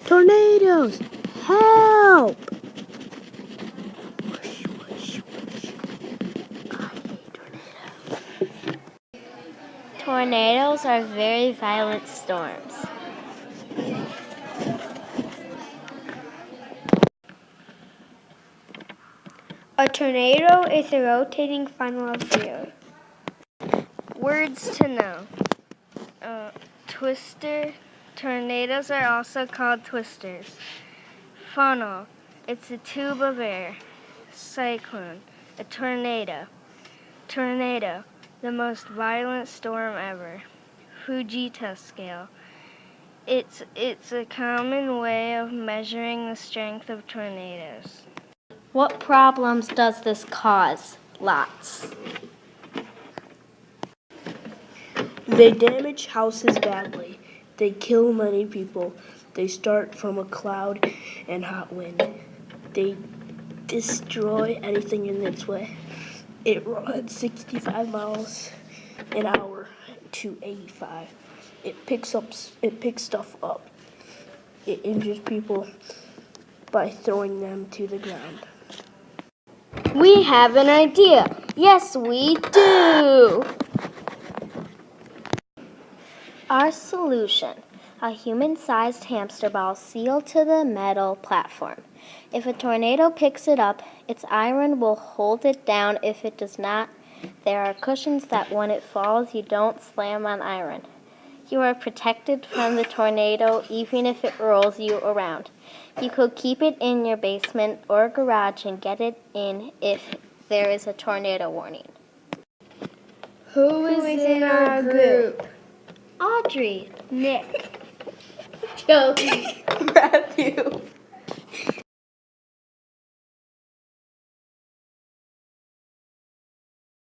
Tornadoes! Help! Tornadoes are very violent storms. A tornado is a rotating funnel of air. Words to know. Twister. Tornadoes are also called twisters. Funnel. It's a tube of air. Cyclone. A tornado. Tornado. The most violent storm ever. Fujita scale. It's a common way of measuring the strength of tornadoes. What problems does this cause? Lots. They damage houses badly. They kill many people. They start from a cloud and hot wind. They destroy anything in its way. It runs 65 miles an hour to 85. It picks stuff up. It injures people by throwing them to the ground. We have an idea. Yes, we do. Our solution: a human-sized hamster ball sealed to the metal platform. If a tornado picks it up, its iron will hold it down. If it does not, there are cushions that when it falls, you don't slam on iron. You are protected from the tornado even if it rolls you around. You could keep it in your basement or garage and get it in if there is a tornado warning. Who is in our group? Audrey, Nick. Joey, Matthew.